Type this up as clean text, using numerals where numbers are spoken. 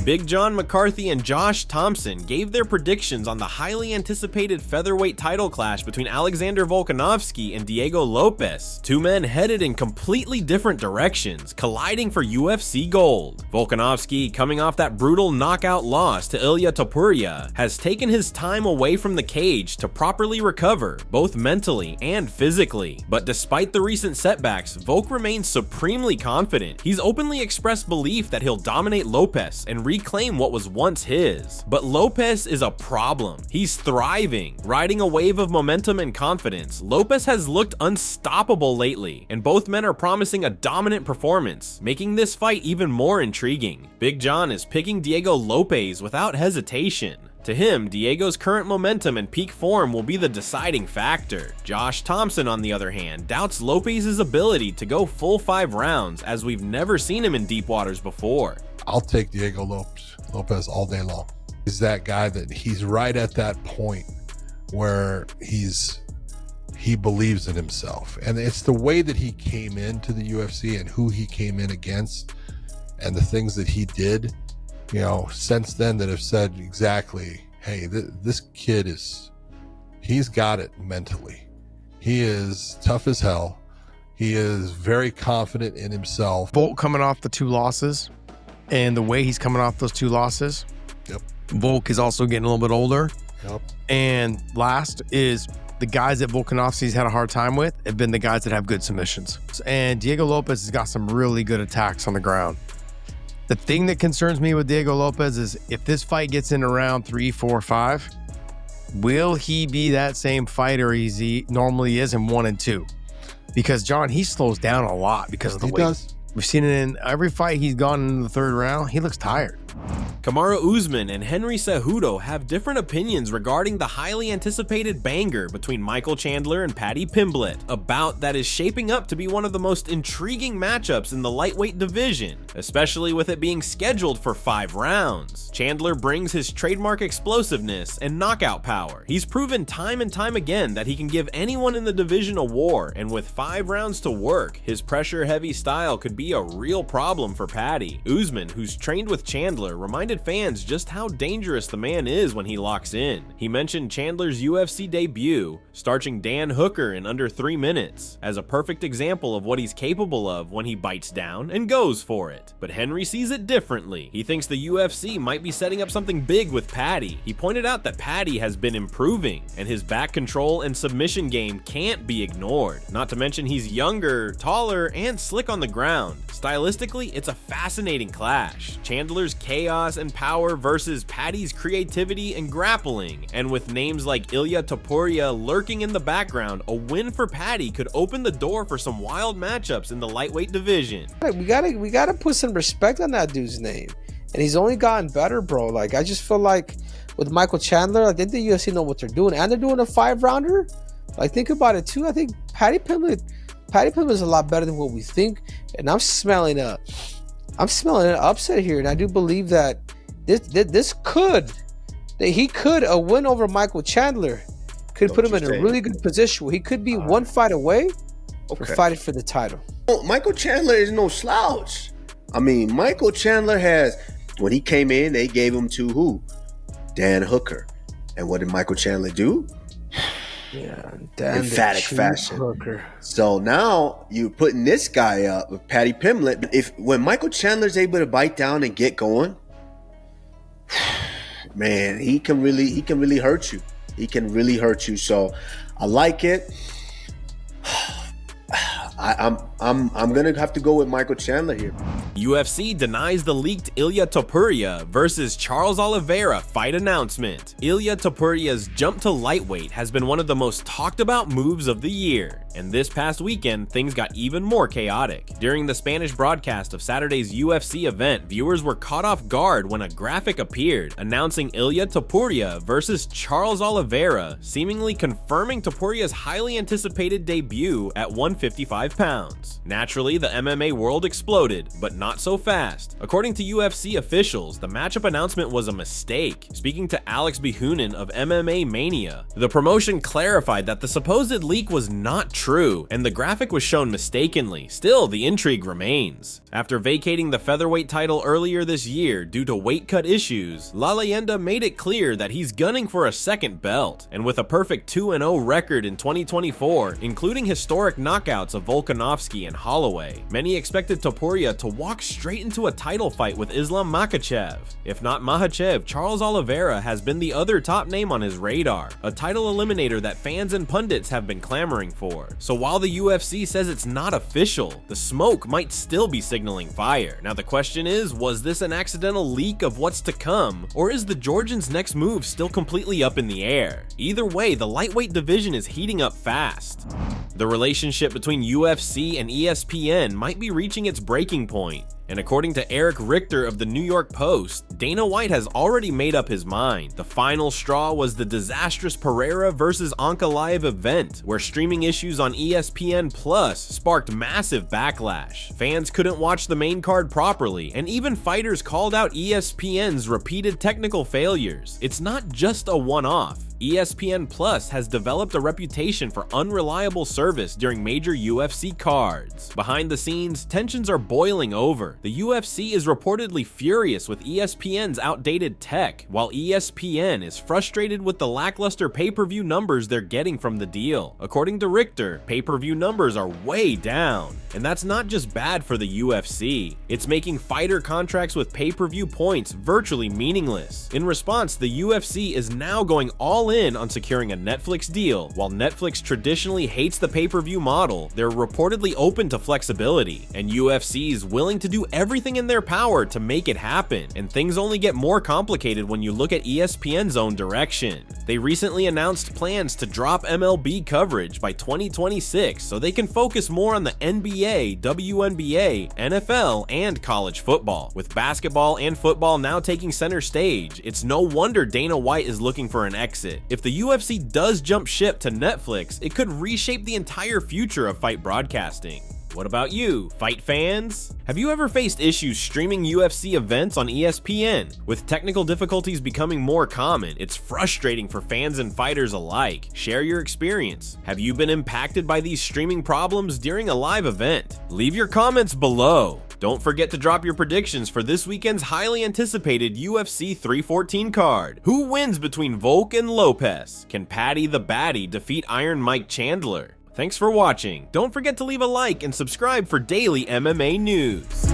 Big John McCarthy and Josh Thomson gave their predictions on the highly anticipated featherweight title clash between Alexander Volkanovski and Diego Lopes. Two men headed in completely different directions, colliding for UFC gold. Volkanovski, coming off that brutal knockout loss to Ilia Topuria, has taken his time away from the cage to properly recover, both mentally and physically. But despite the recent setbacks, Volk remains supremely confident. He's openly expressed belief that he'll dominate Lopes and reclaim what was once his. But Lopes is a problem. He's thriving, riding a wave of momentum and confidence. Lopes has looked unstoppable lately, and both men are promising a dominant performance, making this fight even more intriguing. Big John is picking Diego Lopes without hesitation. To him, Diego's current momentum and peak form will be the deciding factor. Josh Thomson, on the other hand, doubts Lopes' ability to go full 5 rounds, as we've never seen him in deep waters before. I'll take Diego Lopes all day long. He's that guy that he's right at that point where he believes in himself. And it's the way that he came into the UFC and who he came in against and the things that he did, you know, since then that have said exactly, hey, this kid he's got it mentally. He is tough as hell. He is very confident in himself. Volk coming off the 2 losses, and the way he's coming off those 2 losses. Yep. Volk is also getting a little bit older. Yep. And last is the guys that Volkanovski's had a hard time with have been the guys that have good submissions. And Diego Lopes has got some really good attacks on the ground. The thing that concerns me with Diego Lopes is if this fight gets into round 3, 4, 5, will he be that same fighter he normally is in 1 and 2? Because, John, he slows down a lot because of the weight. Does. We've seen it in every fight he's gone in the 3rd round. He looks tired. Kamaru Usman and Henry Cejudo have different opinions regarding the highly anticipated banger between Michael Chandler and Paddy Pimblett, a bout that is shaping up to be one of the most intriguing matchups in the lightweight division, especially with it being scheduled for 5 rounds. Chandler brings his trademark explosiveness and knockout power. He's proven time and time again that he can give anyone in the division a war, and with 5 rounds to work, his pressure-heavy style could be a real problem for Paddy. Usman, who's trained with Chandler, reminded fans just how dangerous the man is when he locks in. He mentioned Chandler's UFC debut, starching Dan Hooker in under 3 minutes, as a perfect example of what he's capable of when he bites down and goes for it. But Henry sees it differently. He thinks the UFC might be setting up something big with Paddy. He pointed out that Paddy has been improving, and his back control and submission game can't be ignored. Not to mention he's younger, taller, and slick on the ground. Stylistically, it's a fascinating clash. Chandler's chaos and power versus Paddy's creativity and grappling. And with names like Ilia Topuria lurking in the background, a win for Paddy could open the door for some wild matchups in the lightweight division. We gotta put some respect on that dude's name. And he's only gotten better, bro. Like, I just feel like with Michael Chandler, I think the UFC know what they're doing. And they're doing a 5-rounder. Like, think about it too. I think Paddy Pimblett is a lot better than what we think. And I'm smelling an upset here. And I do believe that he could a win over Michael Chandler could put him in a really good position where he could be one fight away from fighting for the title. Michael Chandler is no slouch. I mean, Michael Chandler when he came in, they gave him to who? Dan Hooker. And what did Michael Chandler do? Yeah, emphatic fashion. Hooker. So now you're putting this guy up with Paddy Pimblett. When Michael Chandler's able to bite down and get going, man, he can really hurt you. He can really hurt you. So I like it. I'm gonna have to go with Michael Chandler here. UFC denies the leaked Ilia Topuria versus Charles Oliveira fight announcement. Ilia Topuria's jump to lightweight has been one of the most talked about moves of the year, and this past weekend things got even more chaotic. During the Spanish broadcast of Saturday's UFC event, viewers were caught off guard when a graphic appeared announcing Ilia Topuria versus Charles Oliveira, seemingly confirming Topuria's highly anticipated debut at 155 105 pounds. Naturally, the MMA world exploded, but not so fast. According to UFC officials, the matchup announcement was a mistake. Speaking to Alex Bihunin of MMA Mania, the promotion clarified that the supposed leak was not true, and the graphic was shown mistakenly. Still, the intrigue remains. After vacating the featherweight title earlier this year due to weight cut issues, La Leyenda made it clear that he's gunning for a second belt, and with a perfect 2-0 record in 2024, including historic knockouts of Volkanovski and Holloway, many expected Topuria to walk straight into a title fight with Islam Makhachev. If not Makhachev, Charles Oliveira has been the other top name on his radar, a title eliminator that fans and pundits have been clamoring for. So while the UFC says it's not official, the smoke might still be signaling fire. Now the question is, was this an accidental leak of what's to come, or is the Georgian's next move still completely up in the air? Either way, the lightweight division is heating up fast. The relationship between UFC and ESPN might be reaching its breaking point. And according to Eric Richter of the New York Post, Dana White has already made up his mind. The final straw was the disastrous Pereira vs. Ankalaev event, where streaming issues on ESPN Plus sparked massive backlash. Fans couldn't watch the main card properly, and even fighters called out ESPN's repeated technical failures. It's not just a one-off. ESPN Plus has developed a reputation for unreliable service during major UFC cards. Behind the scenes, tensions are boiling over. The UFC is reportedly furious with ESPN's outdated tech, while ESPN is frustrated with the lackluster pay-per-view numbers they're getting from the deal. According to Richter, pay-per-view numbers are way down, and that's not just bad for the UFC. It's making fighter contracts with pay-per-view points virtually meaningless. In response, the UFC is now going all in on securing a Netflix deal. While Netflix traditionally hates the pay-per-view model, they're reportedly open to flexibility, and UFC is willing to do everything in their power to make it happen, and things only get more complicated when you look at ESPN's own direction. They recently announced plans to drop MLB coverage by 2026 so they can focus more on the NBA, WNBA, NFL, and college football. With basketball and football now taking center stage, it's no wonder Dana White is looking for an exit. If the UFC does jump ship to Netflix, it could reshape the entire future of fight broadcasting. What about you, fight fans? Have you ever faced issues streaming UFC events on ESPN? With technical difficulties becoming more common, it's frustrating for fans and fighters alike. Share your experience. Have you been impacted by these streaming problems during a live event? Leave your comments below. Don't forget to drop your predictions for this weekend's highly anticipated UFC 314 card. Who wins between Volk and Lopes? Can Paddy the Baddie defeat Iron Mike Chandler? Thanks for watching. Don't forget to leave a like and subscribe for daily MMA news.